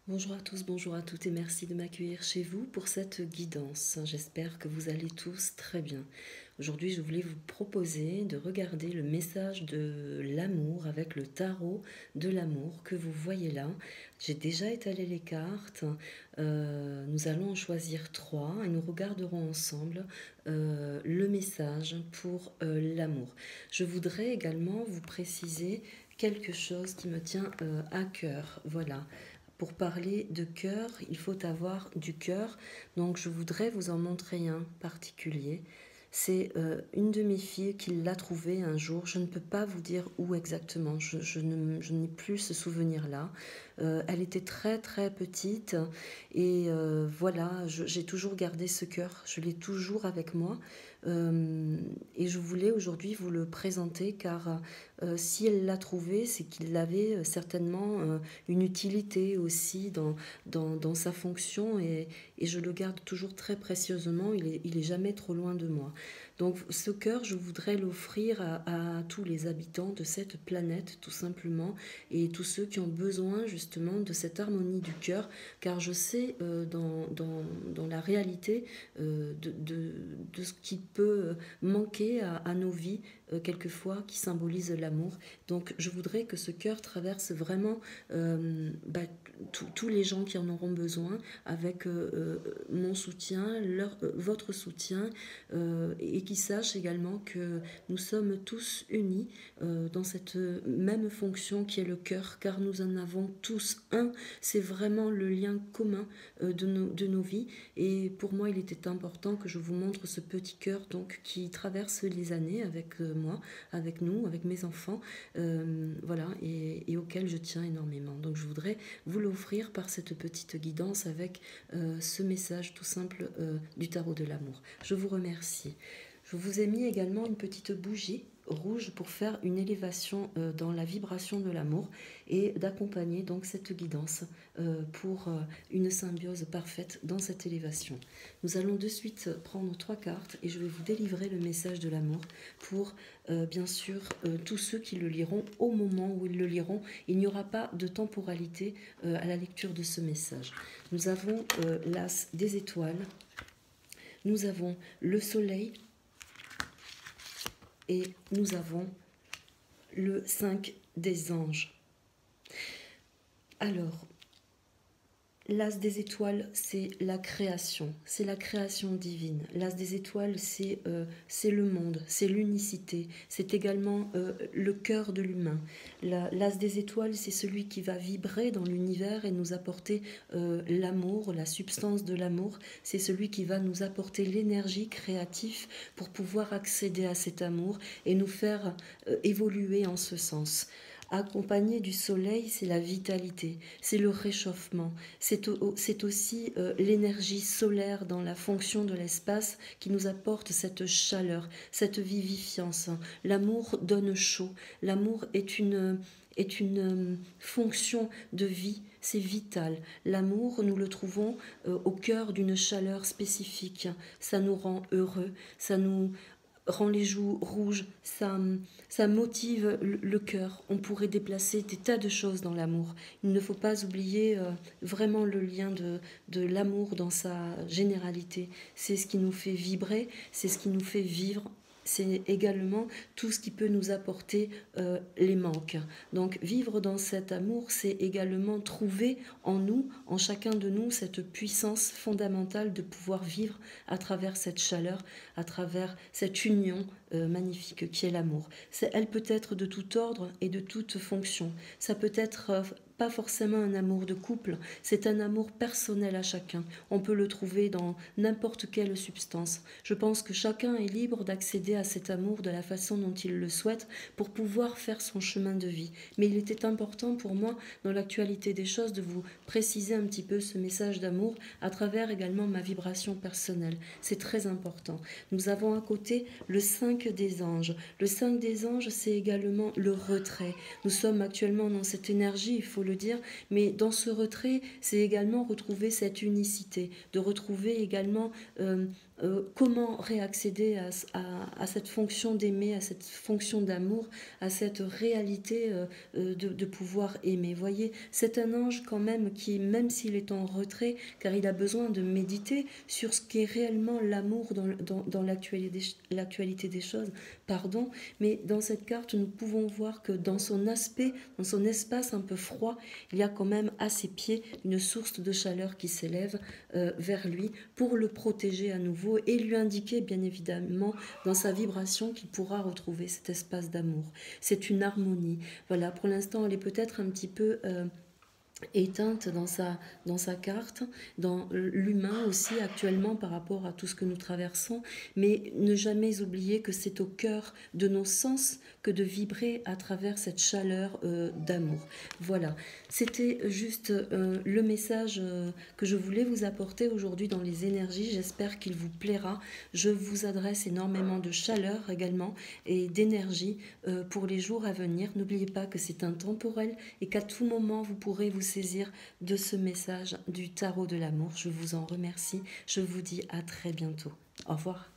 Bonjour à tous, bonjour à toutes et merci de m'accueillir chez vous pour cette guidance. J'espère que vous allez tous très bien. Aujourd'hui, je voulais vous proposer de regarder le message de l'amour avec le tarot de l'amour que vous voyez là. J'ai déjà étalé les cartes. Nous allons en choisir trois et nous regarderons ensemble le message pour l'amour. Je voudrais également vous préciser quelque chose qui me tient à cœur. Voilà. Pour parler de cœur, il faut avoir du cœur. Donc je voudrais vous en montrer un particulier. C'est une de mes filles qui l'a trouvé un jour. Je ne peux pas vous dire où exactement. Je n'ai plus ce souvenir-là. Elle était très très petite et voilà, j'ai toujours gardé ce cœur. Je l'ai toujours avec moi. Et je voulais aujourd'hui vous le présenter car si elle l'a trouvé, c'est qu'il avait certainement une utilité aussi dans sa fonction et je le garde toujours très précieusement, il est jamais trop loin de moi. Donc ce cœur, je voudrais l'offrir à tous les habitants de cette planète tout simplement et tous ceux qui ont besoin justement de cette harmonie du cœur car je sais dans la réalité de ce qui peut manquer à nos vies quelquefois qui symbolise l'amour. Donc je voudrais que ce cœur traverse vraiment tous les gens qui en auront besoin avec mon soutien, votre soutien et qui sachent également que nous sommes tous unis dans cette même fonction qui est le cœur car nous en avons tous un. C'est vraiment le lien commun de nos vies et pour moi il était important que je vous montre ce petit cœur donc qui traverse les années avec moi, avec nous, avec mes enfants, voilà, et auquel je tiens énormément. Donc je voudrais vous l'offrir par cette petite guidance avec ce message tout simple du tarot de l'amour. Je vous remercie. Je vous ai mis également une petite bougie rouge pour faire une élévation dans la vibration de l'amour et d'accompagner donc cette guidance pour une symbiose parfaite dans cette élévation. Nous allons de suite prendre trois cartes et je vais vous délivrer le message de l'amour pour bien sûr tous ceux qui le liront au moment où ils le liront. Il n'y aura pas de temporalité à la lecture de ce message. Nous avons l'as des étoiles, nous avons le soleil, et nous avons le 5 des anges. Alors, l'as des étoiles, c'est la création divine. L'as des étoiles, c'est le monde, c'est l'unicité, c'est également le cœur de l'humain. L'as des étoiles, c'est celui qui va vibrer dans l'univers et nous apporter l'amour, la substance de l'amour. C'est celui qui va nous apporter l'énergie créative pour pouvoir accéder à cet amour et nous faire évoluer en ce sens. Accompagné du soleil, c'est la vitalité, c'est le réchauffement, c'est aussi l'énergie solaire dans la fonction de l'espace qui nous apporte cette chaleur, cette vivifiance. L'amour donne chaud, l'amour est une fonction de vie, c'est vital. L'amour, nous le trouvons au cœur d'une chaleur spécifique. Ça nous rend heureux, ça nous rend les joues rouges, ça motive le cœur. On pourrait déplacer des tas de choses dans l'amour. Il ne faut pas oublier vraiment le lien de l'amour dans sa généralité. C'est ce qui nous fait vibrer, c'est ce qui nous fait vivre. C'est également tout ce qui peut nous apporter les manques. Donc vivre dans cet amour, c'est également trouver en nous, en chacun de nous, cette puissance fondamentale de pouvoir vivre à travers cette chaleur, à travers cette union magnifique qui est l'amour. Elle peut être de tout ordre et de toute fonction. Ça peut être pas forcément un amour de couple, c'est un amour personnel à chacun. On peut le trouver dans n'importe quelle substance. Je pense que chacun est libre d'accéder à cet amour de la façon dont il le souhaite pour pouvoir faire son chemin de vie. Mais il était important pour moi, dans l'actualité des choses, de vous préciser un petit peu ce message d'amour à travers également ma vibration personnelle. C'est très important. Nous avons à côté le 5 des anges. Le 5 des anges, c'est également le retrait. Nous sommes actuellement dans cette énergie, il faut le dire, mais dans ce retrait, c'est également retrouver cette unicité, de retrouver également comment réaccéder à cette fonction d'aimer, à cette fonction d'amour, à cette réalité de pouvoir aimer. Voyez, c'est un ange quand même qui, même s'il est en retrait, car il a besoin de méditer sur ce qu'est réellement l'amour dans l'actualité des choses, pardon, mais dans cette carte, nous pouvons voir que dans son aspect, dans son espace un peu froid, il y a quand même à ses pieds une source de chaleur qui s'élève vers lui pour le protéger à nouveau et lui indiquer bien évidemment dans sa vibration qu'il pourra retrouver cet espace d'amour. C'est une harmonie. Voilà, pour l'instant, elle est peut-être un petit peu éteinte dans sa carte, dans l'humain aussi actuellement par rapport à tout ce que nous traversons, mais ne jamais oublier que c'est au cœur de nos sens que de vibrer à travers cette chaleur d'amour. Voilà, c'était juste le message que je voulais vous apporter aujourd'hui dans les énergies. J'espère qu'il vous plaira. Je vous adresse énormément de chaleur également et d'énergie pour les jours à venir. N'oubliez pas que c'est intemporel et qu'à tout moment vous pourrez vous saisir de ce message du tarot de l'amour. Je vous en remercie. Je vous dis à très bientôt. Au revoir.